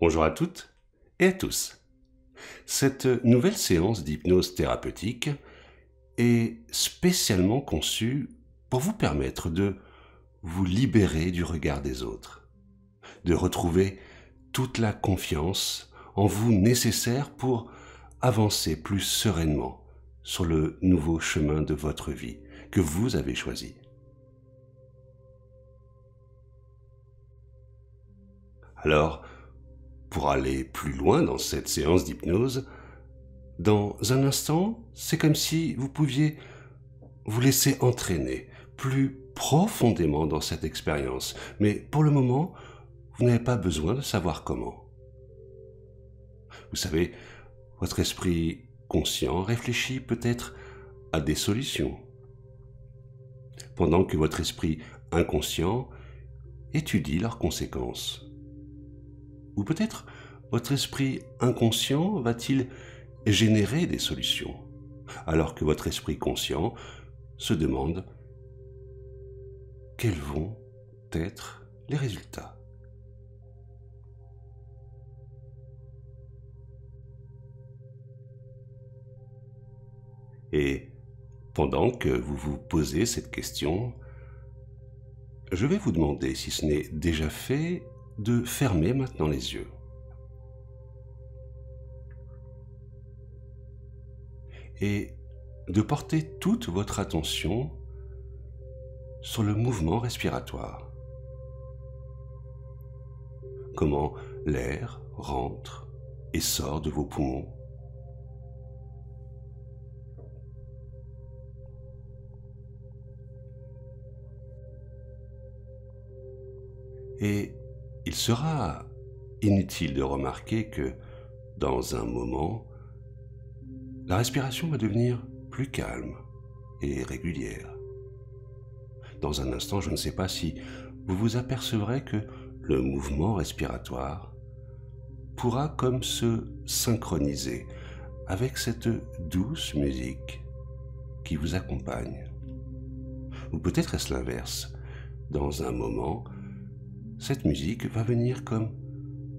Bonjour à toutes et à tous. Cette nouvelle séance d'hypnose thérapeutique est spécialement conçue pour vous permettre de vous libérer du regard des autres, de retrouver toute la confiance en vous nécessaire pour avancer plus sereinement sur le nouveau chemin de votre vie que vous avez choisi. Alors, pour aller plus loin dans cette séance d'hypnose, dans un instant, c'est comme si vous pouviez vous laisser entraîner plus profondément dans cette expérience. Mais pour le moment, vous n'avez pas besoin de savoir comment. Vous savez, votre esprit conscient réfléchit peut-être à des solutions, pendant que votre esprit inconscient étudie leurs conséquences. Ou peut-être votre esprit inconscient va-t-il générer des solutions, alors que votre esprit conscient se demande quels vont être les résultats. Et pendant que vous vous posez cette question, je vais vous demander, si ce n'est déjà fait, de fermer maintenant les yeux. Et de porter toute votre attention sur le mouvement respiratoire. Comment l'air rentre et sort de vos poumons. Et il sera inutile de remarquer que, dans un moment, la respiration va devenir plus calme et régulière. Dans un instant, je ne sais pas si vous vous apercevrez que le mouvement respiratoire pourra comme se synchroniser avec cette douce musique qui vous accompagne. Ou peut-être est-ce l'inverse. Dans un moment, cette musique va venir comme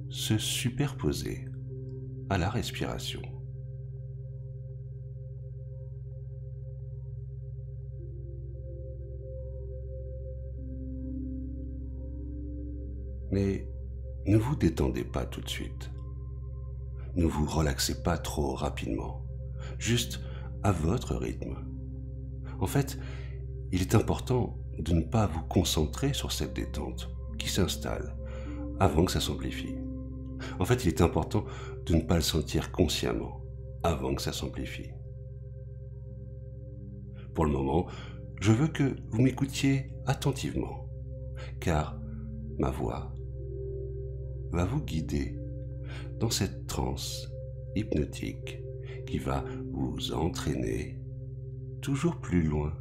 se superposer à la respiration. Mais ne vous détendez pas tout de suite. Ne vous relaxez pas trop rapidement, juste à votre rythme. En fait, il est important de ne pas vous concentrer sur cette détente qui s'installe avant que ça s'amplifie. En fait, il est important de ne pas le sentir consciemment avant que ça s'amplifie. Pour le moment, je veux que vous m'écoutiez attentivement, car ma voix va vous guider dans cette transe hypnotique qui va vous entraîner toujours plus loin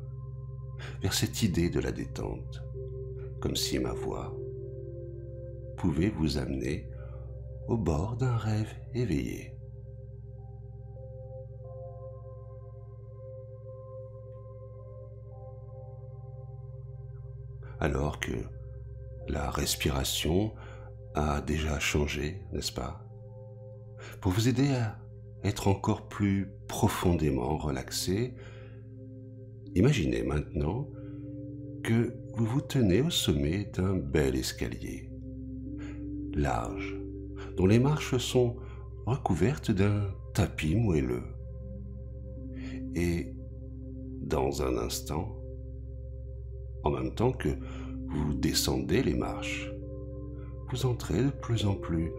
vers cette idée de la détente, comme si ma voix pouvait vous amener au bord d'un rêve éveillé. Alors que la respiration a déjà changé, n'est-ce pas? Pour vous aider à être encore plus profondément relaxé, imaginez maintenant que vous vous tenez au sommet d'un bel escalier, large, dont les marches sont recouvertes d'un tapis moelleux. Et dans un instant, en même temps que vous descendez les marches, vous entrez de plus en plus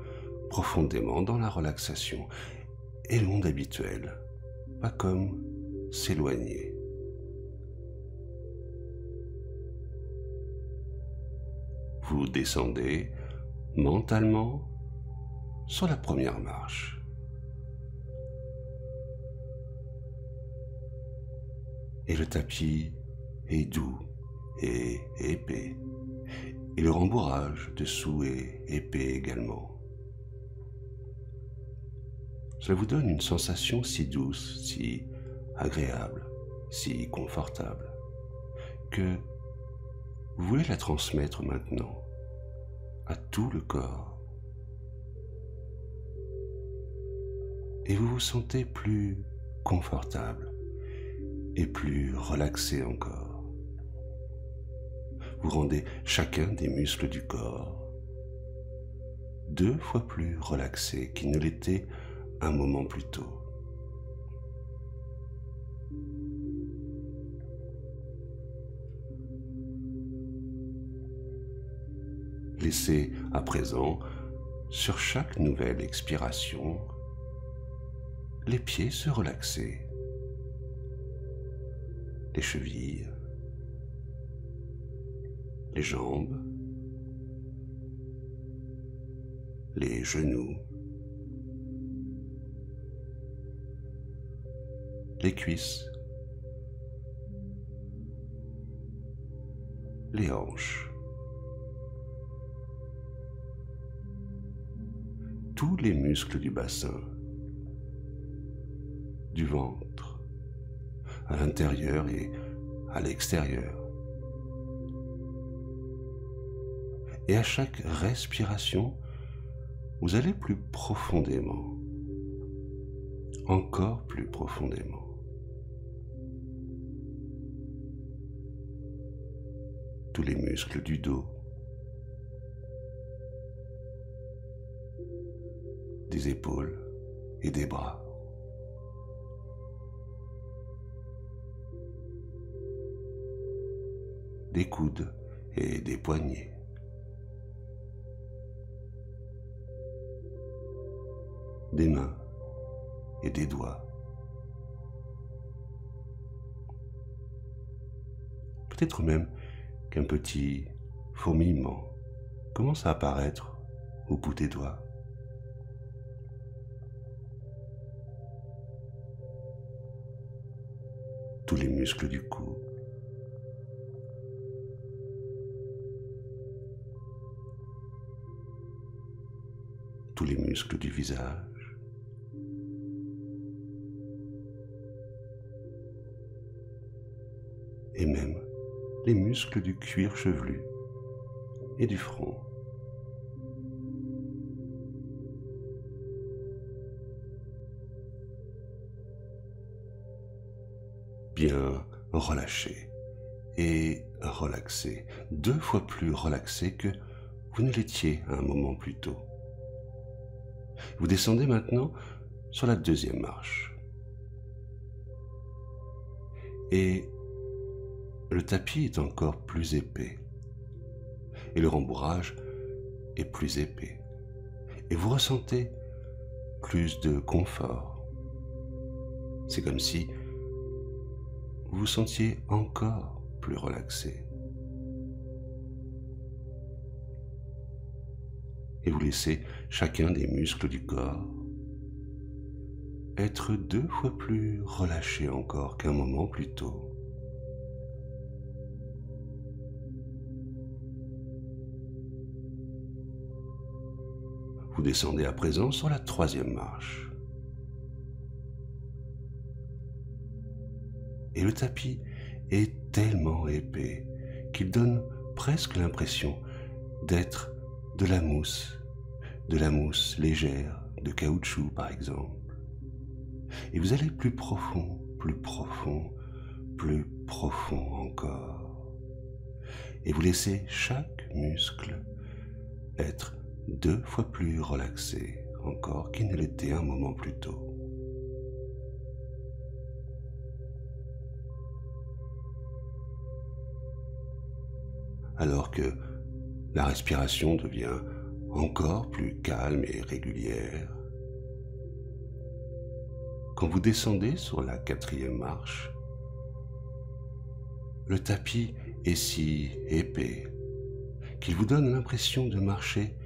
profondément dans la relaxation et le monde habituel va comme s'éloigner. Vous descendez mentalement sur la première marche. Et le tapis est doux et épais. Et le rembourrage dessous est épais également. Cela vous donne une sensation si douce, si agréable, si confortable, que vous voulez la transmettre maintenant à tout le corps. et vous vous sentez plus confortable et plus relaxé encore. Vous rendez chacun des muscles du corps 2 fois plus relaxé qu'il ne l'était un moment plus tôt. Laissez à présent, sur chaque nouvelle expiration, les pieds se relaxer, les chevilles, les jambes, les genoux, les cuisses, les hanches. Tous les muscles du bassin, du ventre, à l'intérieur et à l'extérieur. Et à chaque respiration, vous allez plus profondément, encore plus profondément. Tous les muscles du dos, des épaules et des bras. Des coudes et des poignets. Des mains et des doigts. Peut-être même qu'un petit fourmillement commence à apparaître au bout des doigts. Tous les muscles du cou, tous les muscles du visage, et même les muscles du cuir chevelu et du front. Bien relâché et relaxé, 2 fois plus relaxé que vous ne l'étiez à un moment plus tôt. Vous descendez maintenant sur la 2e marche. Et le tapis est encore plus épais. Et le rembourrage est plus épais. Et vous ressentez plus de confort. C'est comme si vous vous sentiez encore plus relaxé. Et vous laissez chacun des muscles du corps être 2 fois plus relâché encore qu'un moment plus tôt. Vous descendez à présent sur la 3e marche. Et le tapis est tellement épais qu'il donne presque l'impression d'être de la mousse légère, de caoutchouc par exemple. Et vous allez plus profond, plus profond, plus profond encore. Et vous laissez chaque muscle être 2 fois plus relaxé encore qu'il ne l'était un moment plus tôt. Alors que la respiration devient encore plus calme et régulière, quand vous descendez sur la 4e marche, le tapis est si épais qu'il vous donne l'impression de marcher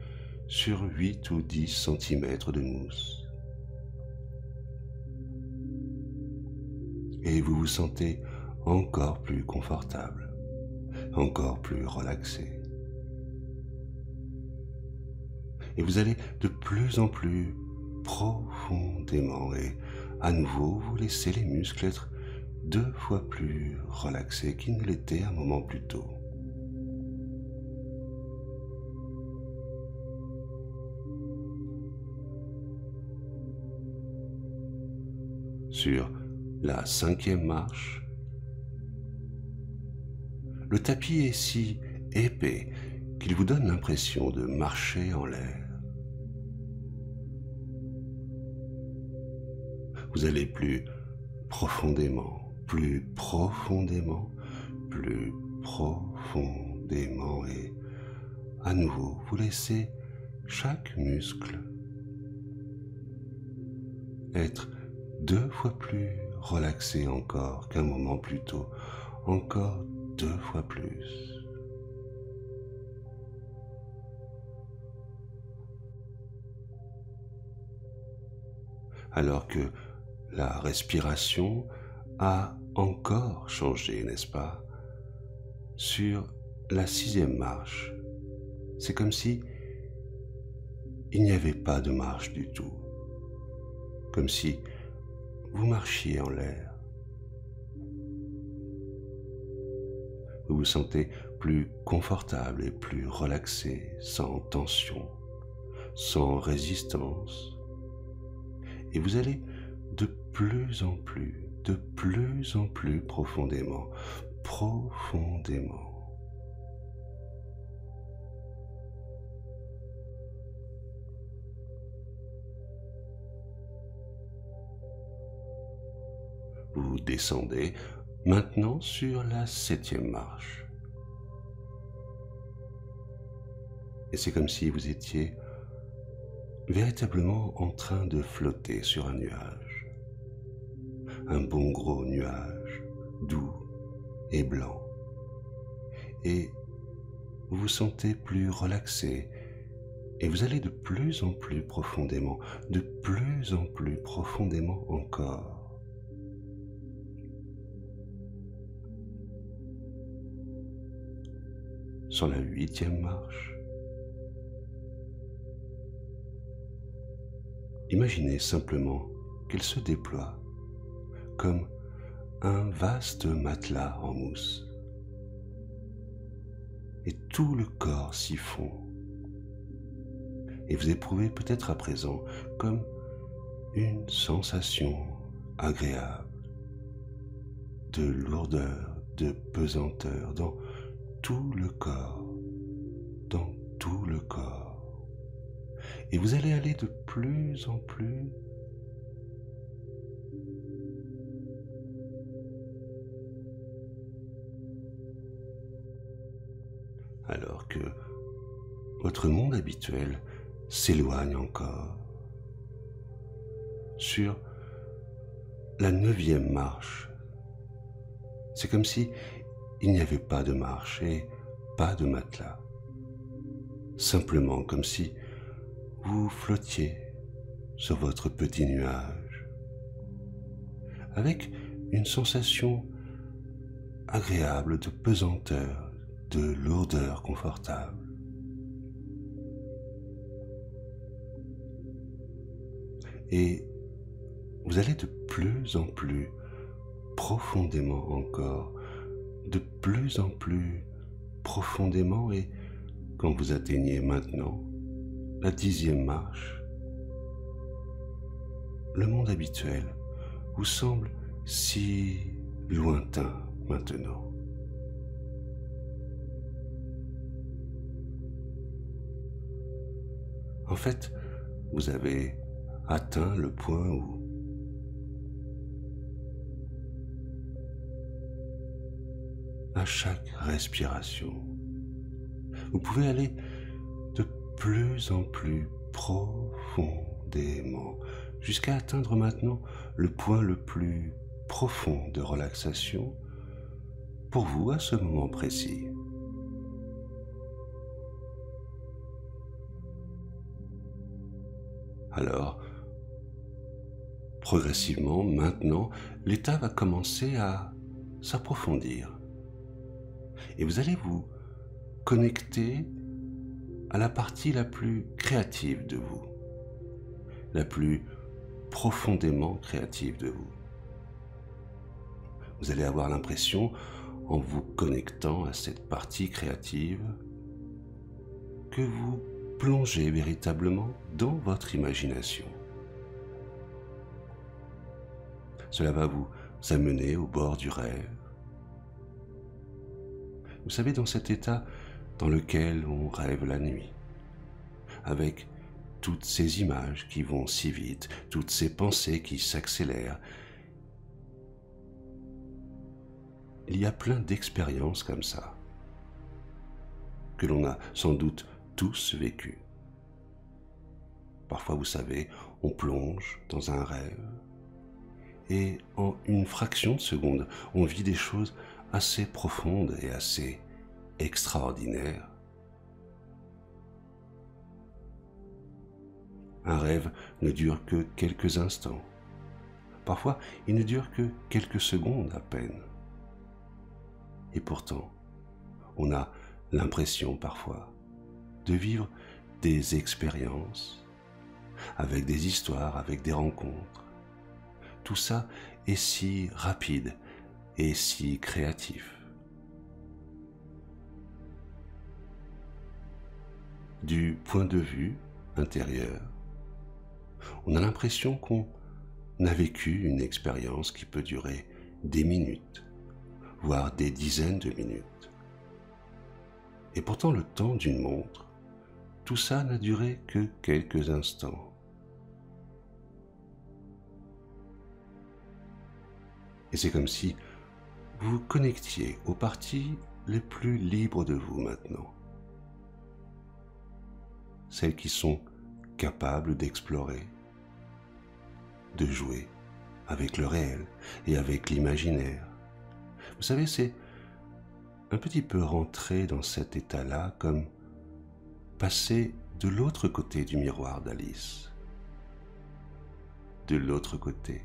sur 8 ou 10 cm de mousse. Et vous vous sentez encore plus confortable, encore plus relaxé. Et vous allez de plus en plus profondément et à nouveau vous laissez les muscles être 2 fois plus relaxés qu'ils ne l'étaient un moment plus tôt. Sur la 5e marche, le tapis est si épais qu'il vous donne l'impression de marcher en l'air. Vous allez plus profondément, plus profondément, plus profondément et à nouveau vous laissez chaque muscle être 2 fois plus relaxé encore qu'un moment plus tôt, encore 2 fois plus. Alors que la respiration a encore changé, n'est-ce pas? Sur la 6e marche, c'est comme si il n'y avait pas de marche du tout, comme si vous marchiez en l'air. Vous vous sentez plus confortable et plus relaxé, sans tension, sans résistance. Et vous allez de plus en plus profondément, profondément. Vous descendez maintenant sur la 7e marche. Et c'est comme si vous étiez véritablement en train de flotter sur un nuage. Un bon gros nuage, doux et blanc. Et vous vous sentez plus relaxé et vous allez de plus en plus profondément encore. Sur la 8e marche, imaginez simplement qu'elle se déploie comme un vaste matelas en mousse. Et tout le corps s'y fond. Et vous éprouvez peut-être à présent comme une sensation agréable de lourdeur, de pesanteur dans tout le corps, dans tout le corps. Et vous allez aller de plus en plus alors que votre monde habituel s'éloigne encore. Sur la 9e marche, c'est comme si il n'y avait pas de marche et pas de matelas. Simplement comme si vous flottiez sur votre petit nuage, avec une sensation agréable de pesanteur, de lourdeur confortable. Et vous allez de plus en plus profondément encore, de plus en plus profondément, et quand vous atteignez maintenant la 10e marche, le monde habituel vous semble si lointain maintenant. En fait, vous avez atteint le point où à chaque respiration, vous pouvez aller de plus en plus profondément jusqu'à atteindre maintenant le point le plus profond de relaxation pour vous à ce moment précis. Alors, progressivement, maintenant, l'état va commencer à s'approfondir. Et vous allez vous connecter à la partie la plus créative de vous, la plus profondément créative de vous. Vous allez avoir l'impression, en vous connectant à cette partie créative, que vous plongez véritablement dans votre imagination. Cela va vous amener au bord du rêve. Vous savez, dans cet état dans lequel on rêve la nuit, avec toutes ces images qui vont si vite, toutes ces pensées qui s'accélèrent. Il y a plein d'expériences comme ça, que l'on a sans doute tous vécues. Parfois, vous savez, on plonge dans un rêve et en une fraction de seconde, on vit des choses assez profondes et assez extraordinaires. Un rêve ne dure que quelques instants. Parfois, il ne dure que quelques secondes à peine. Et pourtant, on a l'impression parfois de vivre des expériences avec des histoires, avec des rencontres. Tout ça est si rapide et si créatif. Du point de vue intérieur, on a l'impression qu'on a vécu une expérience qui peut durer des minutes, voire des dizaines de minutes. Et pourtant, le temps d'une montre, tout ça n'a duré que quelques instants. Et c'est comme si vous vous connectiez aux parties les plus libres de vous maintenant. Celles qui sont capables d'explorer, de jouer avec le réel et avec l'imaginaire. Vous savez, c'est un petit peu rentrer dans cet état-là comme passer de l'autre côté du miroir d'Alice. De l'autre côté,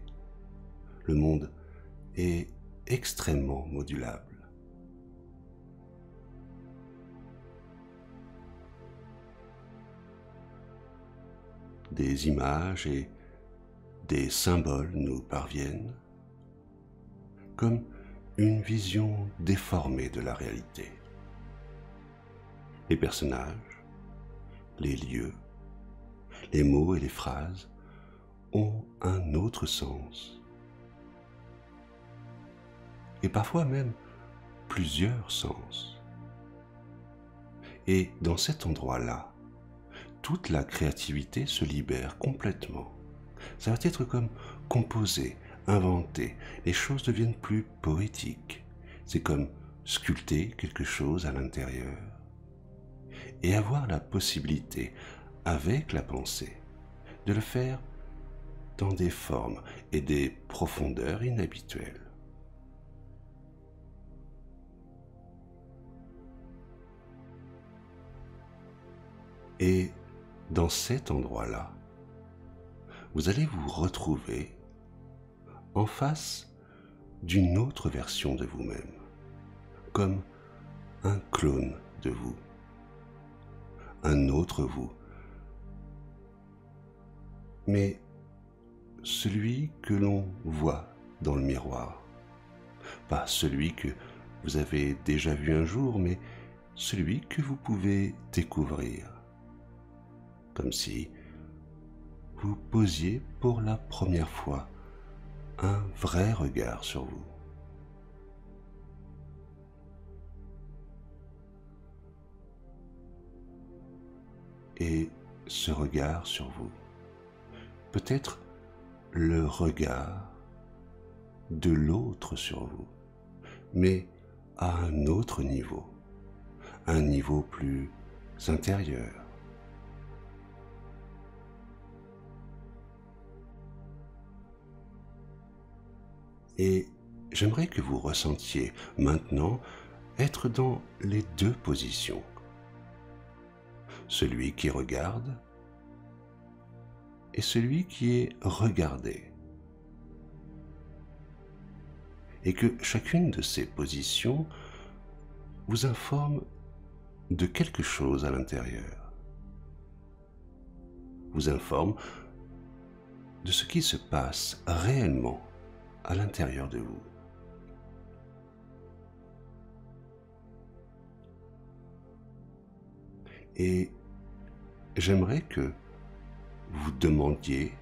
le monde est extrêmement modulable. Des images et des symboles nous parviennent comme une vision déformée de la réalité. Les personnages, les lieux, les mots et les phrases ont un autre sens. Et parfois même plusieurs sens. Et dans cet endroit-là, toute la créativité se libère complètement. Ça va être comme composer, inventer, les choses deviennent plus poétiques. C'est comme sculpter quelque chose à l'intérieur. Et avoir la possibilité, avec la pensée, de le faire dans des formes et des profondeurs inhabituelles. Et dans cet endroit-là, vous allez vous retrouver en face d'une autre version de vous-même, comme un clone de vous, un autre vous, mais celui que l'on voit dans le miroir, pas celui que vous avez déjà vu un jour, mais celui que vous pouvez découvrir, comme si vous posiez pour la première fois un vrai regard sur vous. Et ce regard sur vous peut être le regard de l'autre sur vous, mais à un autre niveau, un niveau plus intérieur. Et j'aimerais que vous ressentiez maintenant être dans les deux positions. Celui qui regarde et celui qui est regardé. Et que chacune de ces positions vous informe de quelque chose à l'intérieur. Vous informe de ce qui se passe réellement à l'intérieur de vous. Et j'aimerais que vous demandiez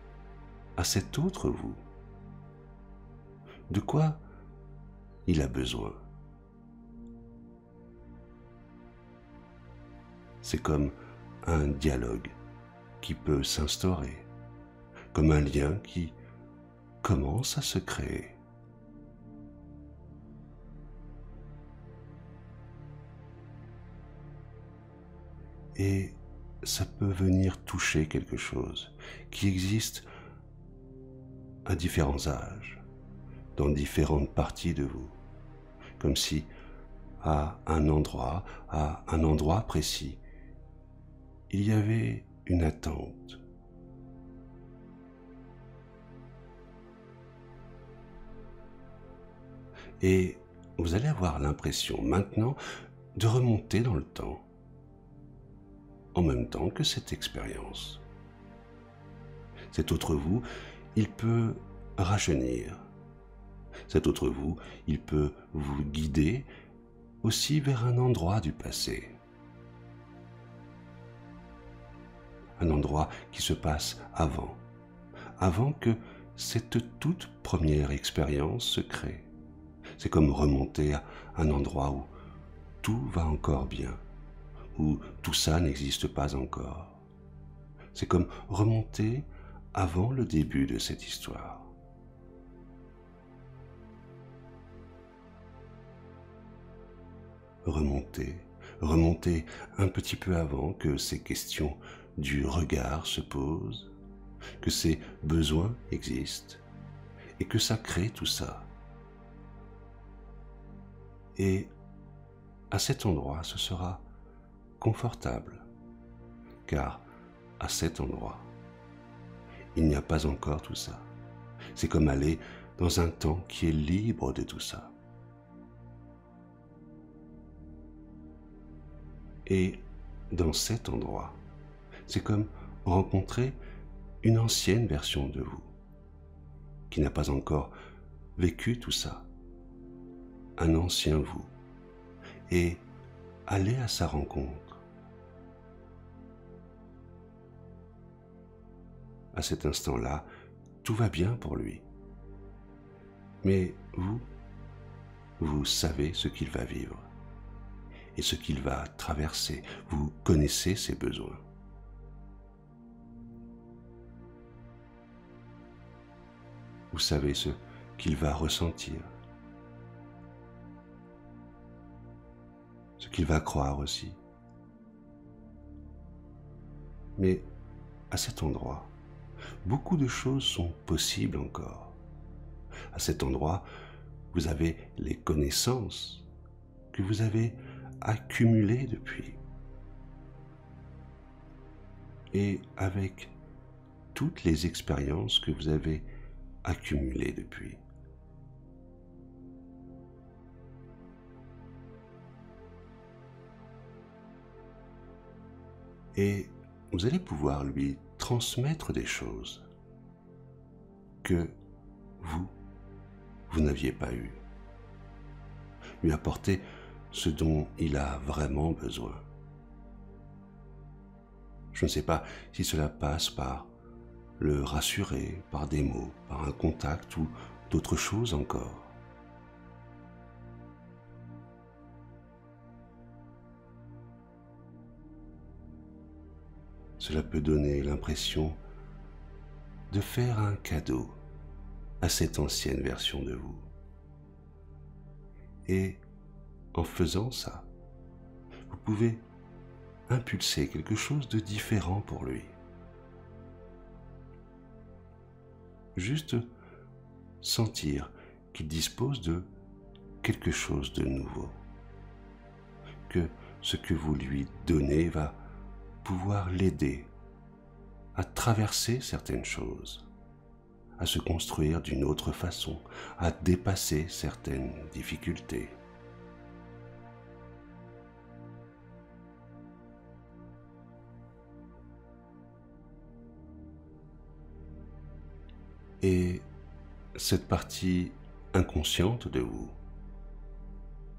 à cet autre vous de quoi il a besoin. C'est comme un dialogue qui peut s'instaurer, comme un lien qui commence à se créer. Et ça peut venir toucher quelque chose qui existe à différents âges, dans différentes parties de vous, comme si à un endroit précis, il y avait une attente. Et vous allez avoir l'impression maintenant de remonter dans le temps, en même temps que cette expérience. Cet autre vous, il peut rajeunir. Cet autre vous, il peut vous guider aussi vers un endroit du passé. Un endroit qui se passe avant que cette toute première expérience se crée. C'est comme remonter à un endroit où tout va encore bien, où tout ça n'existe pas encore. C'est comme remonter avant le début de cette histoire. Remonter un petit peu avant que ces questions du regard se posent, que ces besoins existent et que ça crée tout ça. Et à cet endroit, ce sera confortable, car à cet endroit, il n'y a pas encore tout ça. C'est comme aller dans un temps qui est libre de tout ça. Et dans cet endroit, c'est comme rencontrer une ancienne version de vous, qui n'a pas encore vécu tout ça, un ancien vous, et aller à sa rencontre. À cet instant-là, tout va bien pour lui. Mais vous savez ce qu'il va vivre et ce qu'il va traverser. Vous connaissez ses besoins. Vous savez ce qu'il va ressentir, ce qu'il va croire aussi. Mais à cet endroit, beaucoup de choses sont possibles encore. À cet endroit, vous avez les connaissances que vous avez accumulées depuis. Et avec toutes les expériences que vous avez accumulées depuis. Et vous allez pouvoir lui transmettre des choses que vous n'aviez pas eues. Lui apporter ce dont il a vraiment besoin. Je ne sais pas si cela passe par le rassurer, par des mots, par un contact ou d'autres choses encore. Cela peut donner l'impression de faire un cadeau à cette ancienne version de vous. Et en faisant ça, vous pouvez impulser quelque chose de différent pour lui. Juste sentir qu'il dispose de quelque chose de nouveau, que ce que vous lui donnez va pouvoir l'aider à traverser certaines choses, à se construire d'une autre façon, à dépasser certaines difficultés. Et cette partie inconsciente de vous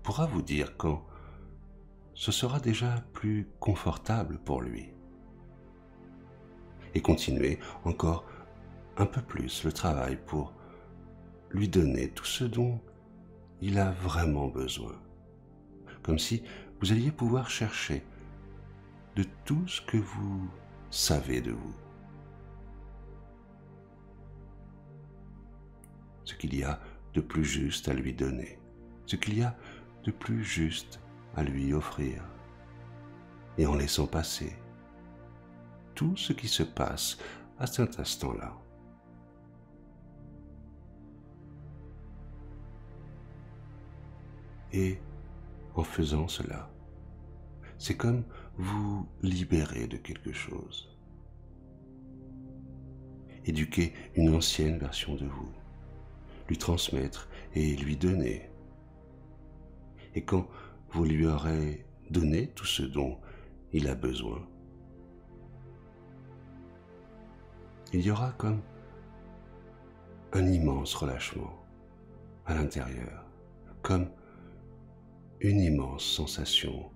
pourra vous dire quand ce sera déjà plus confortable pour lui. Et continuer encore un peu plus le travail pour lui donner tout ce dont il a vraiment besoin. Comme si vous alliez pouvoir chercher de tout ce que vous savez de vous. Ce qu'il y a de plus juste à lui donner, ce qu'il y a de plus juste à lui offrir, et en laissant passer tout ce qui se passe à cet instant-là. Et en faisant cela, c'est comme vous libérer de quelque chose, éduquer une ancienne version de vous, lui transmettre et lui donner. Et quand vous lui aurez donné tout ce dont il a besoin, il y aura comme un immense relâchement à l'intérieur, comme une immense sensation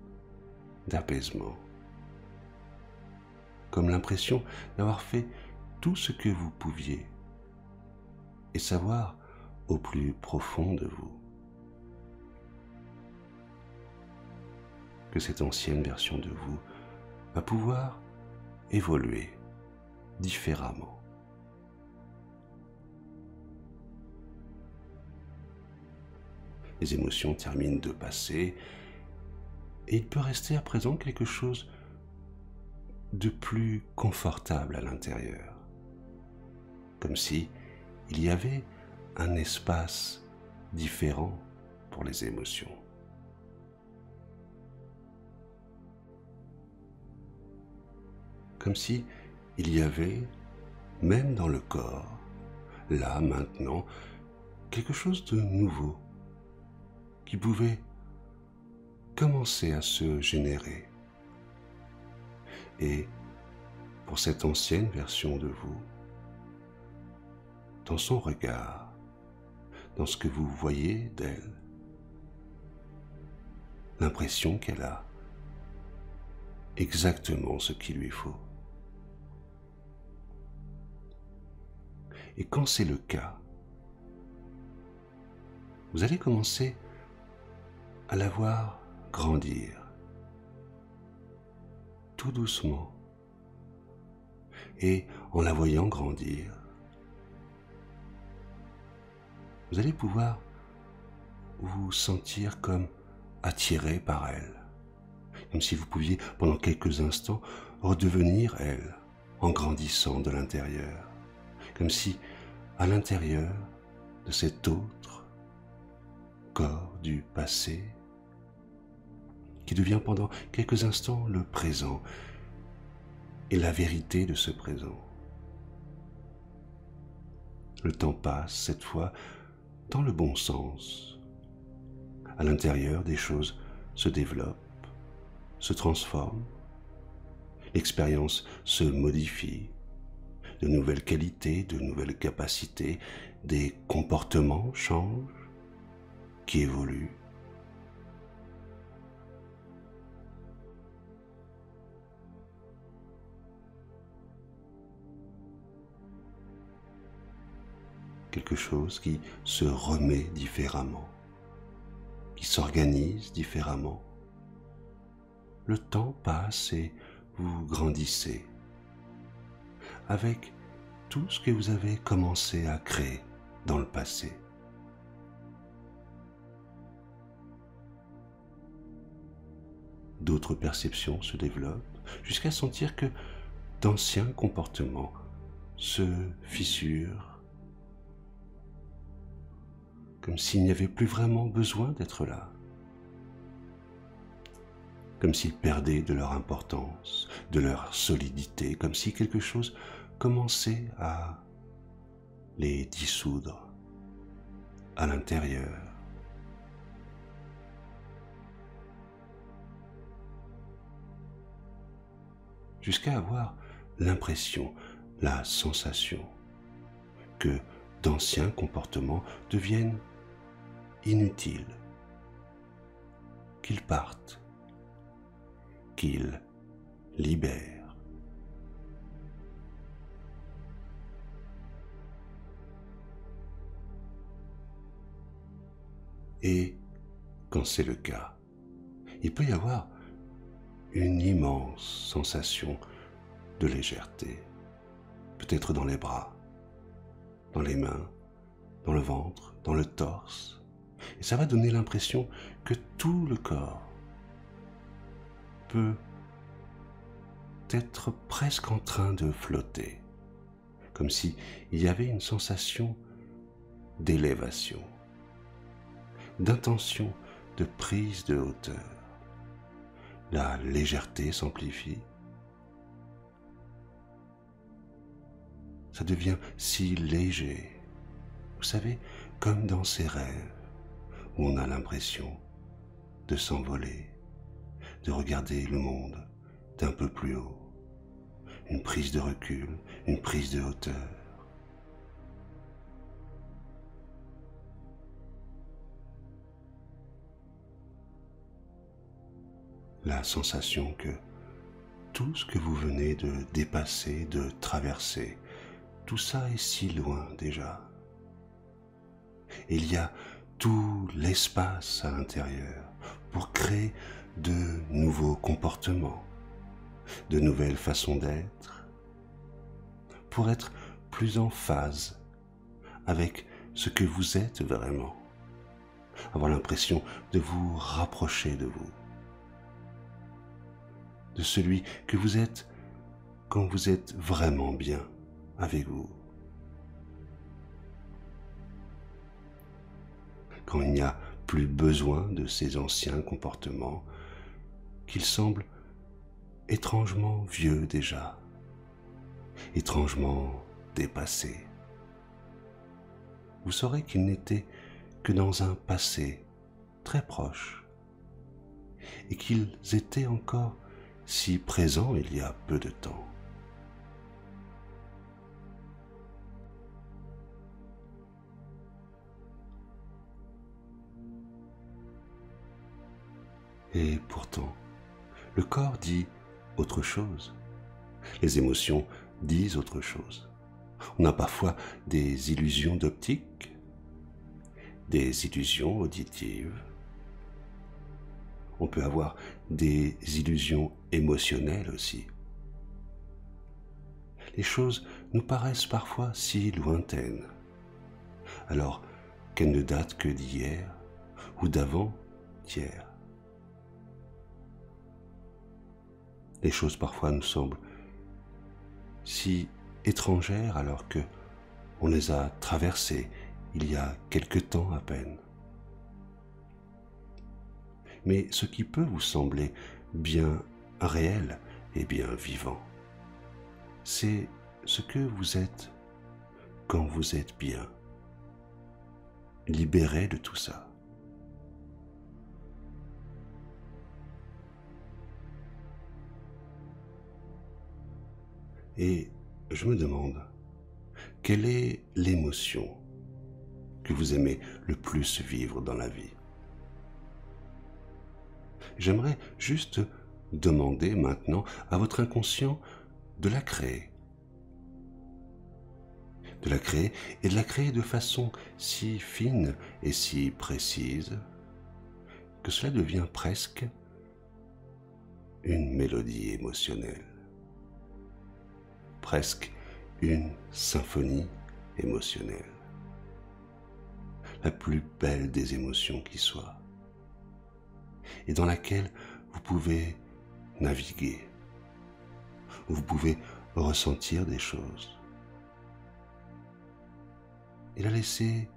d'apaisement, comme l'impression d'avoir fait tout ce que vous pouviez et savoir au plus profond de vous que cette ancienne version de vous va pouvoir évoluer différemment. Les émotions terminent de passer et il peut rester à présent quelque chose de plus confortable à l'intérieur, comme si il y avait un espace différent pour les émotions. Comme si il y avait, même dans le corps, là, maintenant, quelque chose de nouveau qui pouvait commencer à se générer. Et pour cette ancienne version de vous, dans son regard, dans ce que vous voyez d'elle, l'impression qu'elle a exactement ce qu'il lui faut. Et quand c'est le cas, vous allez commencer à la voir grandir, tout doucement. Et en la voyant grandir, vous allez pouvoir vous sentir comme attiré par elle, comme si vous pouviez pendant quelques instants redevenir elle, en grandissant de l'intérieur, comme si à l'intérieur de cet autre corps du passé, qui devient pendant quelques instants le présent et la vérité de ce présent. Le temps passe cette fois dans le bon sens. À l'intérieur, des choses se développent, se transforment, l'expérience se modifie, de nouvelles qualités, de nouvelles capacités, des comportements changent, qui évoluent. Quelque chose qui se remet différemment, qui s'organise différemment. Le temps passe et vous grandissez avec tout ce que vous avez commencé à créer dans le passé. D'autres perceptions se développent jusqu'à sentir que d'anciens comportements se fissurent, comme s'il n'y avait plus vraiment besoin d'être là, comme s'ils perdaient de leur importance, de leur solidité, comme si quelque chose commençait à les dissoudre à l'intérieur. Jusqu'à avoir l'impression, la sensation que d'anciens comportements deviennent inutiles, qu'ils partent, qu'ils libèrent. Et quand c'est le cas, il peut y avoir une immense sensation de légèreté, peut-être dans les bras, dans les mains, dans le ventre, dans le torse. Et ça va donner l'impression que tout le corps peut être presque en train de flotter, comme s'il y avait une sensation d'élévation, d'intention de prise de hauteur. La légèreté s'amplifie. Ça devient si léger, vous savez, comme dans ces rêves où on a l'impression de s'envoler, de regarder le monde d'un peu plus haut, une prise de recul, une prise de hauteur. La sensation que tout ce que vous venez de dépasser, de traverser, tout ça est si loin déjà. Il y a tout l'espace à l'intérieur pour créer de nouveaux comportements, de nouvelles façons d'être, pour être plus en phase avec ce que vous êtes vraiment, avoir l'impression de vous rapprocher de vous, de celui que vous êtes quand vous êtes vraiment bien avec vous. Quand il n'y a plus besoin de ces anciens comportements, qu'ils semblent étrangement vieux déjà, étrangement dépassés. Vous saurez qu'ils n'étaient que dans un passé très proche et qu'ils étaient encore si présents il y a peu de temps. Et pourtant, le corps dit autre chose. Les émotions disent autre chose. On a parfois des illusions d'optique, des illusions auditives. On peut avoir des illusions émotionnelles aussi. Les choses nous paraissent parfois si lointaines, alors qu'elles ne datent que d'hier ou d'avant-hier. Les choses parfois nous semblent si étrangères alors que on les a traversées il y a quelque temps à peine. Mais ce qui peut vous sembler bien réel et bien vivant, c'est ce que vous êtes quand vous êtes bien, libéré de tout ça. Et je me demande, quelle est l'émotion que vous aimez le plus vivre dans la vie? J'aimerais juste demander maintenant à votre inconscient de la créer. De la créer et de la créer de façon si fine et si précise que cela devient presque une mélodie émotionnelle. Presque une symphonie émotionnelle, la plus belle des émotions qui soit, et dans laquelle vous pouvez naviguer, où vous pouvez ressentir des choses, et la laisser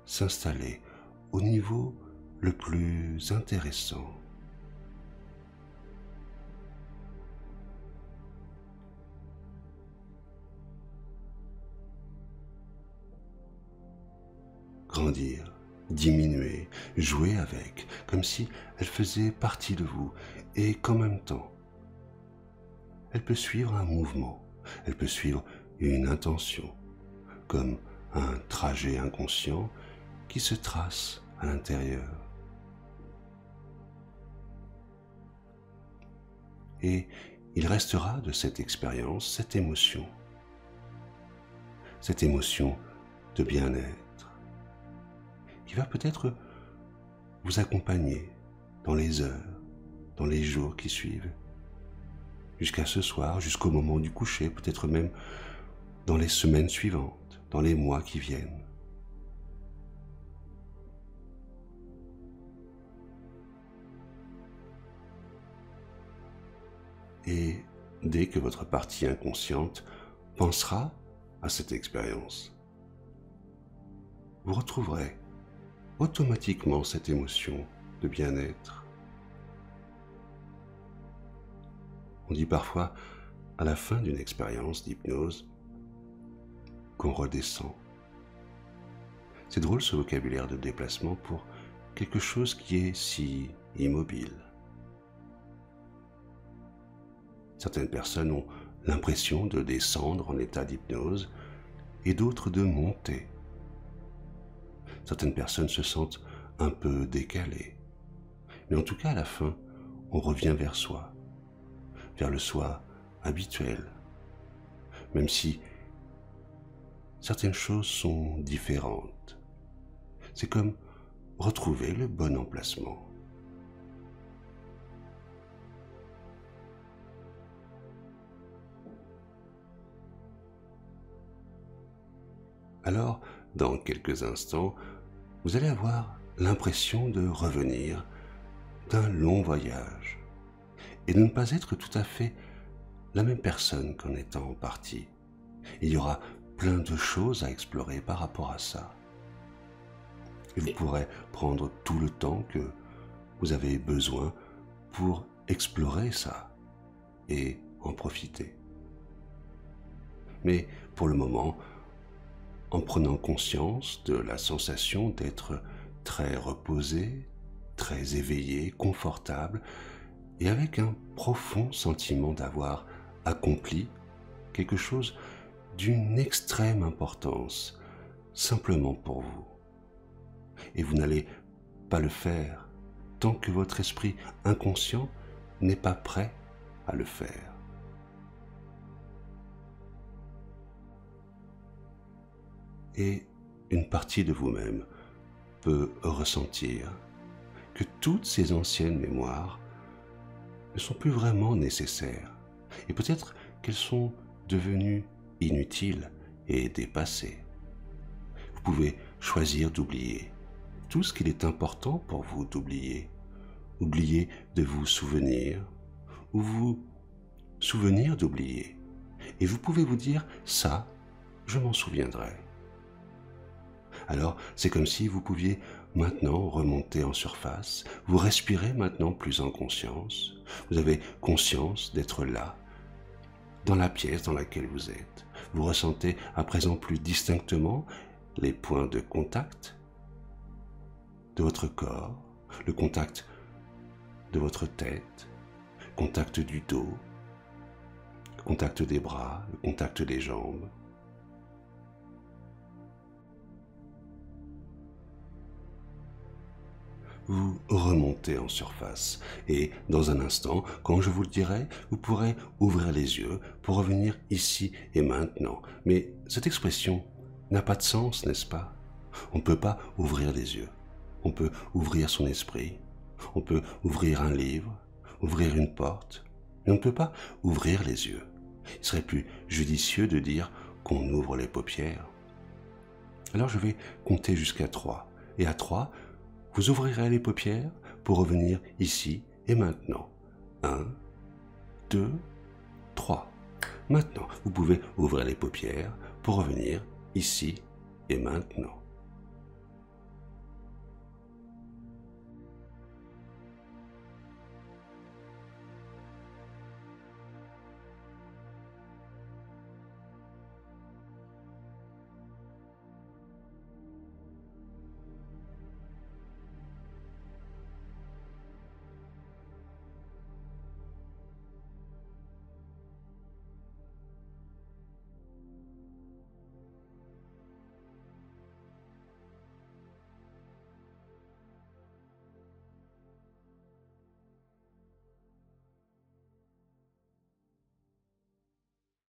s'installer au niveau le plus intéressant. Grandir, diminuer, jouer avec, comme si elle faisait partie de vous et qu'en même temps, elle peut suivre un mouvement, elle peut suivre une intention, comme un trajet inconscient qui se trace à l'intérieur. Et il restera de cette expérience cette émotion de bien-être, qui va peut-être vous accompagner dans les heures, dans les jours qui suivent, jusqu'à ce soir, jusqu'au moment du coucher, peut-être même dans les semaines suivantes, dans les mois qui viennent. Et dès que votre partie inconsciente pensera à cette expérience, vous retrouverez automatiquement cette émotion de bien-être. On dit parfois à la fin d'une expérience d'hypnose qu'on redescend. C'est drôle ce vocabulaire de déplacement pour quelque chose qui est si immobile. Certaines personnes ont l'impression de descendre en état d'hypnose et d'autres de monter. Certaines personnes se sentent un peu décalées. Mais en tout cas, à la fin, on revient vers soi, vers le soi habituel, même si certaines choses sont différentes. C'est comme retrouver le bon emplacement. Alors, dans quelques instants, vous allez avoir l'impression de revenir d'un long voyage et de ne pas être tout à fait la même personne qu'en étant parti. Il y aura plein de choses à explorer par rapport à ça. Et vous pourrez prendre tout le temps que vous avez besoin pour explorer ça et en profiter. Mais pour le moment, en prenant conscience de la sensation d'être très reposé, très éveillé, confortable, et avec un profond sentiment d'avoir accompli quelque chose d'une extrême importance, simplement pour vous. Et vous n'allez pas le faire tant que votre esprit inconscient n'est pas prêt à le faire. Et une partie de vous-même peut ressentir que toutes ces anciennes mémoires ne sont plus vraiment nécessaires, et peut-être qu'elles sont devenues inutiles et dépassées. Vous pouvez choisir d'oublier tout ce qu'il est important pour vous d'oublier. Oublier de vous souvenir, ou vous souvenir d'oublier. Et vous pouvez vous dire, ça, je m'en souviendrai. Alors, c'est comme si vous pouviez maintenant remonter en surface, vous respirez maintenant plus en conscience, vous avez conscience d'être là, dans la pièce dans laquelle vous êtes. Vous ressentez à présent plus distinctement les points de contact de votre corps, le contact de votre tête, le contact du dos, le contact des bras, le contact des jambes. Vous remontez en surface et dans un instant, quand je vous le dirai, vous pourrez ouvrir les yeux pour revenir ici et maintenant. Mais cette expression n'a pas de sens, n'est-ce pas? On ne peut pas ouvrir les yeux. On peut ouvrir son esprit, on peut ouvrir un livre, ouvrir une porte, mais on ne peut pas ouvrir les yeux. Il serait plus judicieux de dire qu'on ouvre les paupières. Alors je vais compter jusqu'à 3, et à 3, vous ouvrirez les paupières pour revenir ici et maintenant. 1, 2, 3. Maintenant, vous pouvez ouvrir les paupières pour revenir ici et maintenant.